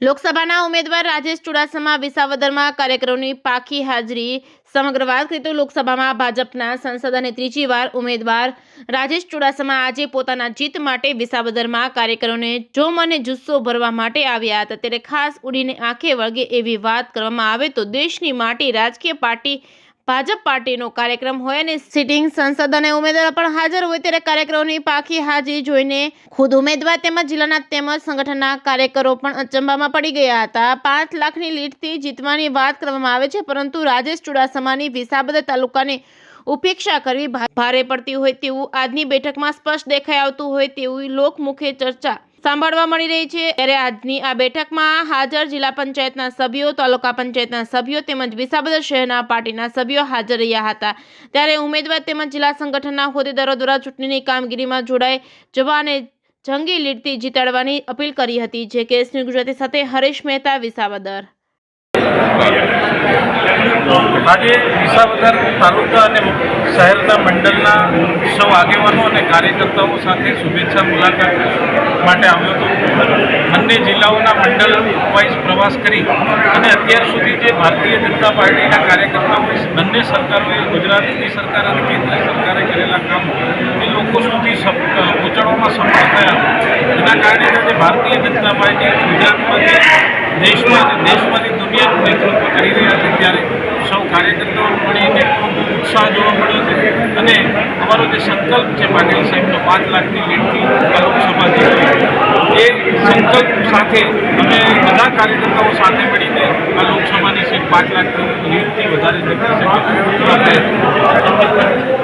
લોકસભાના ઉમેદવાર રાજેશ ચુડાસમા વિસાવદરમાં કાર્યકરોની પાકી હાજરી। સમગ્ર વાત કરીએ તો લોકસભામાં ભાજપના સંસદ અને ત્રીજી વાર ઉમેદવાર રાજેશ ચુડાસમા આજે પોતાના જીત માટે વિસાવદરમાં કાર્યકરોને જોમ અને જુસ્સો ભરવા માટે આવ્યા હતા। ત્યારે ખાસ ઉડીને આંખે વળગે એવી વાત કરવામાં આવે તો દેશની માટી રાજકીય પાર્ટી ભાજપ પાર્ટીનો કાર્યક્રમ હોય અને સિટિંગ સંસદ અને ઉમેદવાર પણ હાજર હોય ત્યારે કાર્યકરોની પાકી હાજરી જોઈને ખુદ ઉમેદવાર તેમજ જિલ્લાના તેમજ સંગઠનના કાર્યકરો પણ અચંબામાં પડી ગયા હતા। 5 લાખની લીડથી જીતવાની વાત કરવામાં આવે છે, પરંતુ રાજેશ ચુડાસમાની વિસાવદર તાલુકાની ઉપેક્ષા કરવી ભારે પડતી હોય તેવું આજની બેઠકમાં સ્પષ્ટ દેખાઈ આવતું હોય તેવી લોકમુખે ચર્ચા સાંભળવા મળી રહી છે। ત્યારે આજની આ બેઠકમાં હાજર જિલ્લા પંચાયતના સભ્યો, તાલુકા પંચાયતના સભ્યો તેમજ વિસાવદર શહેરના પાર્ટીના સભ્યો હાજર રહ્યા હતા। ત્યારે ઉમેદવાર તેમજ જિલ્લા સંગઠનના હોદ્દેદારો દ્વારા ચૂંટણીની કામગીરીમાં જોડાઈ જવા અને જંગી લીડથી જીતાડવાની અપીલ કરી હતી। જે કે ન્યૂઝ ગુજરાતી સાથે હરેશ મહેતા, વિસાવદર। આજે વિસાવદર તાલુકા અને શહેરના મંડળના સૌ આગેવાનો અને કાર્યકર્તાઓ સાથે શુભેચ્છા મુલાકાત માટે આવ્યો હતો। બંને જિલ્લાઓના મંડળ વાઇઝ પ્રવાસ કરી અને અત્યાર સુધી જે ભારતીય જનતા પાર્ટીના કાર્યકર્તાઓ બંને સરકારોએ, ગુજરાતની સરકાર અને કેન્દ્ર સરકારે કરેલા કામ એ લોકો સુધી પહોંચાડવામાં સફળ થયા। એના કારણે આજે ભારતીય જનતા પાર્ટી ગુજરાતમાંથી દેશમાંથી દુનિયાનું નેતૃત્વ કરી રહ્યા છે। ત્યારે સૌ કાર્યકર્તાઓ મળીને ખૂબ ઉત્સાહ જોવા મળ્યો છે અને અમારો જે સંકલ્પ છે પાટીલ સાહેબનો 5 લાખની લીડથી લોકસભા જીતવી, એ સંકલ્પ સાથે અમે બધા કાર્યકર્તાઓ સાથે મળીને આ લોકસભાની સીટ 5 લાખની લીડથી વધારે જીતી શકીએ।